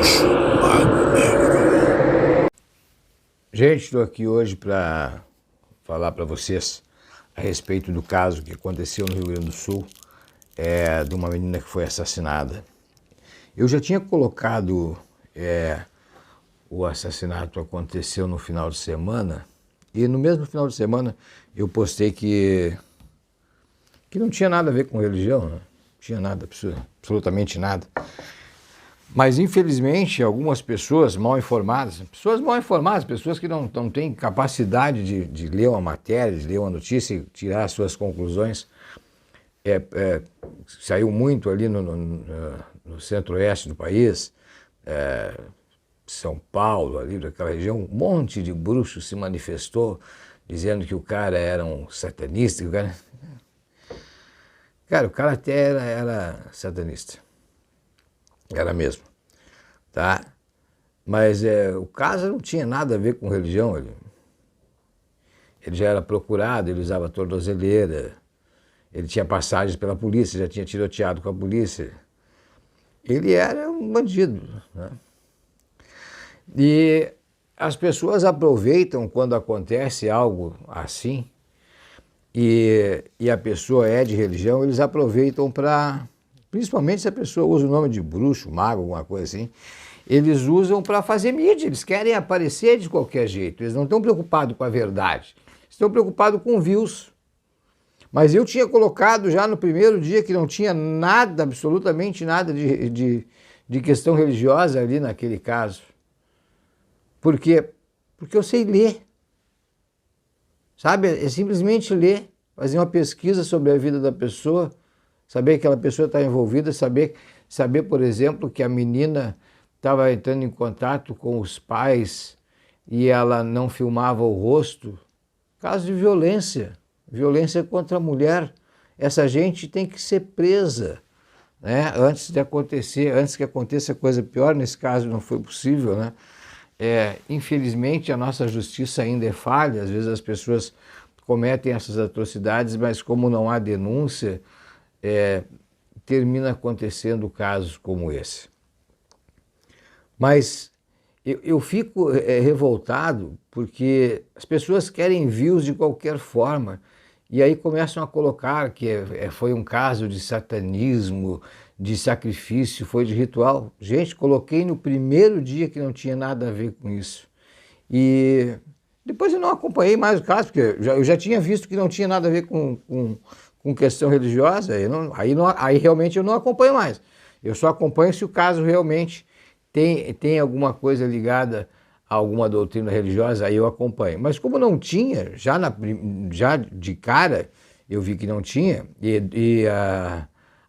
Bruxo Mago Negro. Gente, estou aqui hoje para falar para vocês a respeito do caso que aconteceu no Rio Grande do Sul, de uma menina que foi assassinada. Eu já tinha colocado o assassinato aconteceu no final de semana, e no mesmo final de semana eu postei que não tinha nada a ver com religião, né? Não tinha nada, absolutamente nada. Mas, infelizmente, algumas pessoas mal informadas, pessoas que não têm capacidade de ler uma matéria, de ler uma notícia e tirar as suas conclusões, saiu muito ali no centro-oeste do país, São Paulo, ali daquela região, um monte de bruxos se manifestou, dizendo que o cara era um satanista, Cara, o cara até era satanista. Era mesmo, tá? Mas o caso não tinha nada a ver com religião. Ele já era procurado, ele usava tornozeleira, ele tinha passagens pela polícia, já tinha tiroteado com a polícia. Ele era um bandido, né? E as pessoas aproveitam quando acontece algo assim, e a pessoa é de religião, eles aproveitam para, principalmente se a pessoa usa o nome de bruxo, mago, alguma coisa assim, eles usam para fazer mídia, eles querem aparecer de qualquer jeito, eles não estão preocupados com a verdade, estão preocupados com views. Mas eu tinha colocado já no primeiro dia que não tinha nada, absolutamente nada de questão religiosa ali naquele caso. Por quê? Porque eu sei ler. Sabe, é simplesmente ler, fazer uma pesquisa sobre a vida da pessoa, saber que aquela pessoa está envolvida, saber, por exemplo, que a menina estava entrando em contato com os pais e ela não filmava o rosto. Caso de violência contra a mulher. Essa gente tem que ser presa, né? Antes que aconteça coisa pior. Nesse caso não foi possível, né? Infelizmente a nossa justiça ainda é falha, às vezes as pessoas cometem essas atrocidades, mas como não há denúncia, termina acontecendo casos como esse. Mas eu fico revoltado porque as pessoas querem views de qualquer forma e aí começam a colocar que foi um caso de satanismo, de sacrifício, foi de ritual. Gente, coloquei no primeiro dia que não tinha nada a ver com isso. E depois eu não acompanhei mais o caso, porque eu já tinha visto que não tinha nada a ver com questão religiosa, aí realmente eu não acompanho mais. Eu só acompanho se o caso realmente tem alguma coisa ligada a alguma doutrina religiosa, aí eu acompanho. Mas como não tinha, já de cara eu vi que não tinha, e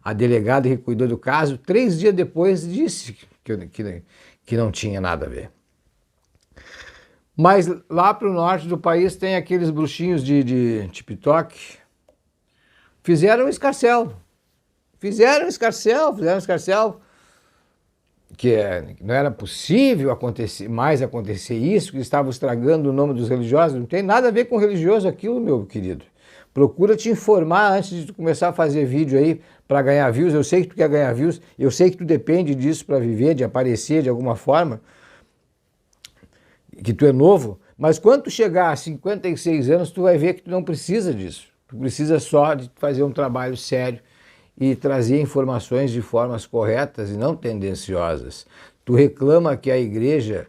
a delegada que cuidou do caso, 3 dias depois, disse que não tinha nada a ver. Mas lá para o norte do país tem aqueles bruxinhos de TikTok, fizeram um escarcéu, que não era possível acontecer isso, que estavam estragando o nome dos religiosos. Não tem nada a ver com religioso aquilo, meu querido. Procura te informar antes de tu começar a fazer vídeo aí para ganhar views. Eu sei que tu quer ganhar views, eu sei que tu depende disso para viver, de aparecer de alguma forma, que tu é novo, mas quando tu chegar a 56 anos, tu vai ver que tu não precisa disso. Tu precisa só de fazer um trabalho sério e trazer informações de formas corretas e não tendenciosas. Tu reclama que a igreja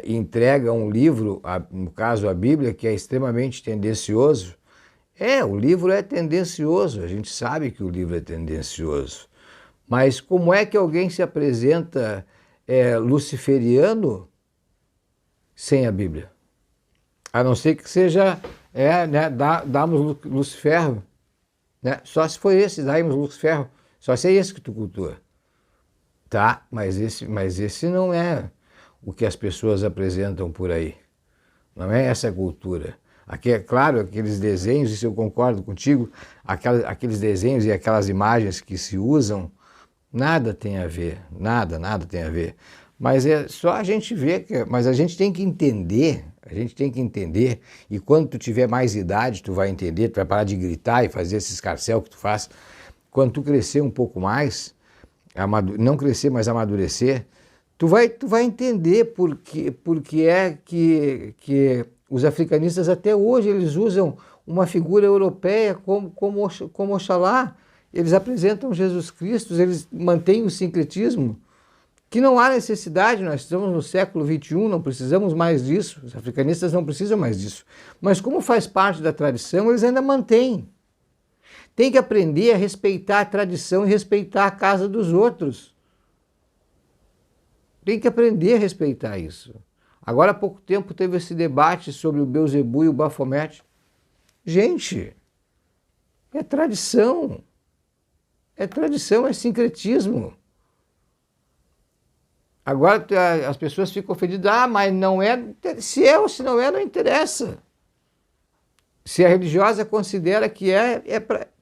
entrega um livro, no caso a Bíblia, que é extremamente tendencioso. O livro é tendencioso, a gente sabe que o livro é tendencioso. Mas como é que alguém se apresenta luciferiano sem a Bíblia? A não ser que seja, damos Luciferro, né? Só se for esse, damos Luciferro, só se é esse que tu cultua. Tá, mas esse não é o que as pessoas apresentam por aí. Não é essa a cultura. Aqui é claro, aqueles desenhos, isso eu concordo contigo, aqueles desenhos e aquelas imagens que se usam, nada tem a ver, nada tem a ver. Mas é só a gente ver, mas a gente tem que entender, e quando tu tiver mais idade, tu vai entender, tu vai parar de gritar e fazer esse escarcéu que tu faz. Quando tu crescer um pouco mais, não crescer, mas amadurecer, tu vai entender porque é que os africanistas até hoje eles usam uma figura europeia como Oxalá. Eles apresentam Jesus Cristo, eles mantêm o sincretismo, que não há necessidade, nós estamos no século XXI, não precisamos mais disso, os africanistas não precisam mais disso. Mas como faz parte da tradição, eles ainda mantêm. Tem que aprender a respeitar a tradição e respeitar a casa dos outros. Tem que aprender a respeitar isso. Agora há pouco tempo teve esse debate sobre o Beuzebu e o Bafomete. Gente, é tradição. É tradição, é sincretismo. Agora as pessoas ficam ofendidas. Ah, mas não é. Se é ou se não é, não interessa. Se a religiosa considera que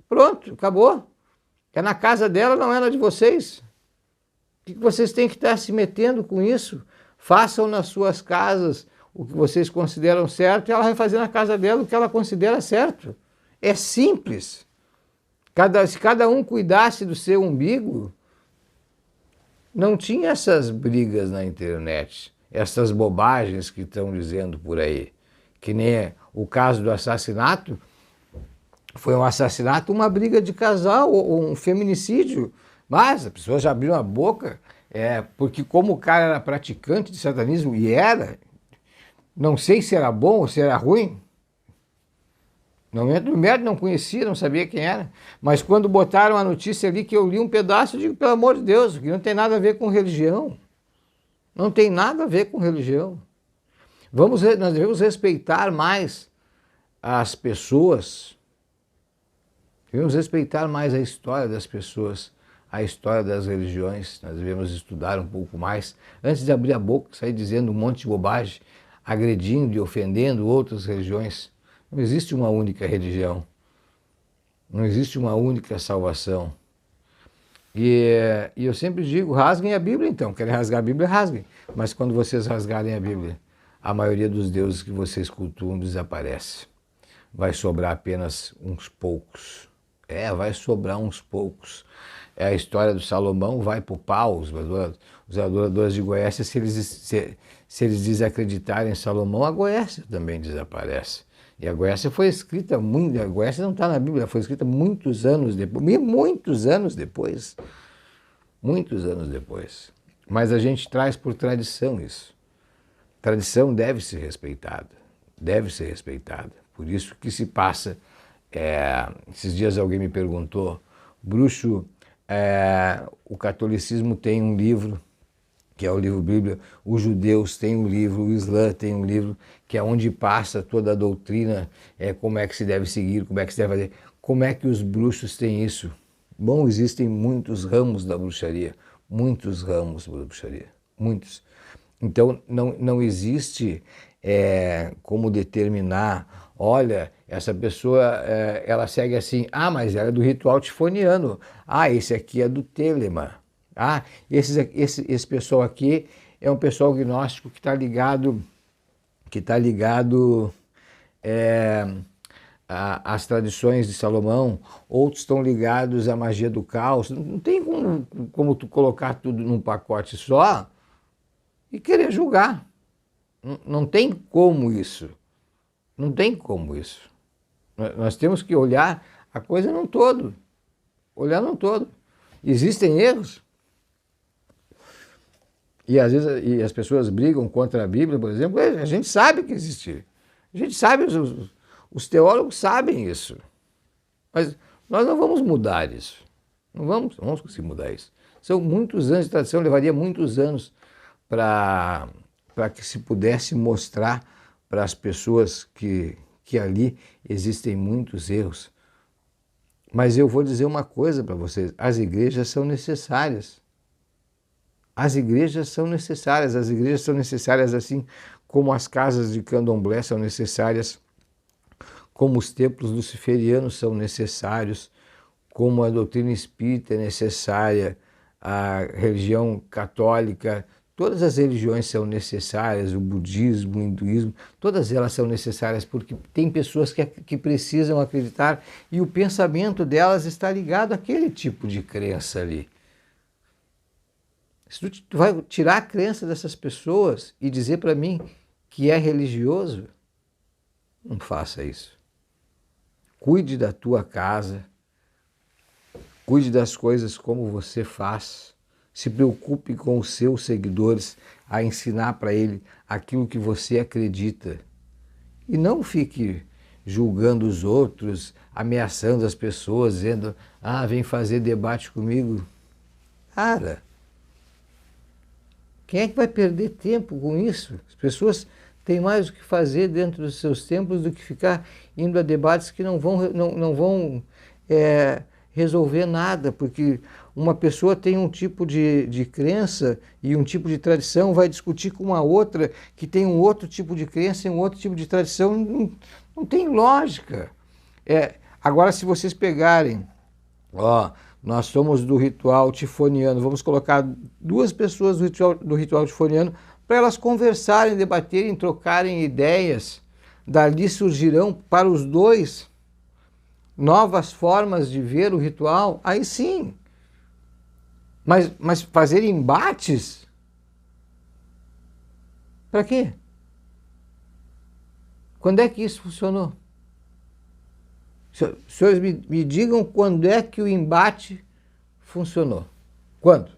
pronto, acabou. É na casa dela, não é na de vocês. O que vocês têm que estar se metendo com isso? Façam nas suas casas o que vocês consideram certo e ela vai fazer na casa dela o que ela considera certo. É simples. Se cada um cuidasse do seu umbigo, não tinha essas brigas na internet, essas bobagens que estão dizendo por aí. Que nem o caso do assassinato, foi um assassinato, uma briga de casal, ou um feminicídio. Mas as pessoas já abriram a boca, porque como o cara era praticante de satanismo, e era, não sei se era bom ou se era ruim, no momento do mérito não conhecia, não sabia quem era, mas quando botaram a notícia ali que eu li um pedaço, eu digo, pelo amor de Deus, que não tem nada a ver com religião. Não tem nada a ver com religião. Nós devemos respeitar mais as pessoas, devemos respeitar mais a história das pessoas, a história das religiões, nós devemos estudar um pouco mais, antes de abrir a boca, sair dizendo um monte de bobagem, agredindo e ofendendo outras religiões. Não existe uma única religião, não existe uma única salvação. E eu sempre digo, rasguem a Bíblia então, querem rasgar a Bíblia, rasguem. Mas quando vocês rasgarem a Bíblia, a maioria dos deuses que vocês cultuam desaparece. Vai sobrar apenas uns poucos. Vai sobrar uns poucos. É a história do Salomão, vai para o pau, os adoradores de Goécia, se eles desacreditarem em Salomão, a Goécia também desaparece. E a Goécia foi escrita a Goécia não está na Bíblia, foi escrita muitos anos depois. Muitos anos depois. Mas a gente traz por tradição isso. Tradição deve ser respeitada, Por isso que se passa, esses dias alguém me perguntou, Bruxo, o catolicismo tem um livro, que é o livro Bíblia, os judeus têm um livro, o Islã tem um livro, que é onde passa toda a doutrina, como é que se deve seguir, como é que se deve fazer. Como é que os bruxos têm isso? Bom, existem muitos ramos da bruxaria, muitos. Então, não existe como determinar, olha, essa pessoa, ela segue assim, mas ela é do ritual tifoniano, esse aqui é do Telema, esse pessoal aqui é um pessoal gnóstico que está ligado às tradições de Salomão, outros estão ligados à magia do caos. Não tem como tu colocar tudo num pacote só e querer julgar. Não tem como isso. Não tem como isso. Nós temos que olhar a coisa num todo. Olhar num todo. Existem erros. E às vezes as pessoas brigam contra a Bíblia, por exemplo, a gente sabe que existe. A gente sabe, os teólogos sabem isso. Mas nós não vamos mudar isso. Não vamos conseguir mudar isso. São muitos anos de tradição, levaria muitos anos para que se pudesse mostrar para as pessoas que ali existem muitos erros. Mas eu vou dizer uma coisa para vocês, as igrejas são necessárias. As igrejas são necessárias assim como as casas de candomblé são necessárias, como os templos luciferianos são necessários, como a doutrina espírita é necessária, a religião católica, todas as religiões são necessárias, o budismo, o hinduísmo, todas elas são necessárias porque tem pessoas que precisam acreditar e o pensamento delas está ligado àquele tipo de crença ali. Se tu vai tirar a crença dessas pessoas e dizer para mim que é religioso, não faça isso. Cuide da tua casa, cuide das coisas como você faz, se preocupe com os seus seguidores a ensinar para ele aquilo que você acredita. E não fique julgando os outros, ameaçando as pessoas, dizendo, vem fazer debate comigo. Cara, quem é que vai perder tempo com isso? As pessoas têm mais o que fazer dentro dos seus templos do que ficar indo a debates que não vão resolver nada, porque uma pessoa tem um tipo de crença e um tipo de tradição, vai discutir com uma outra que tem um outro tipo de crença e um outro tipo de tradição, não tem lógica. Agora, se vocês pegarem, nós somos do ritual tifoniano, vamos colocar duas pessoas do ritual tifoniano para elas conversarem, debaterem, trocarem ideias, dali surgirão para os dois novas formas de ver o ritual, aí sim. Mas fazer embates? Para quê? Quando é que isso funcionou? Senhores, me digam quando é que o embate funcionou. Quando?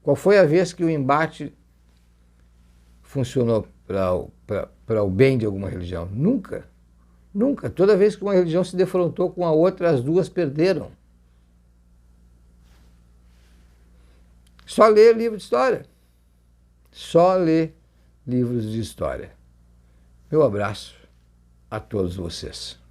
Qual foi a vez que o embate funcionou para o bem de alguma religião? Nunca. Nunca. Toda vez que uma religião se defrontou com a outra, as duas perderam. Só ler livro de história. Só ler livros de história. Meu abraço a todos vocês.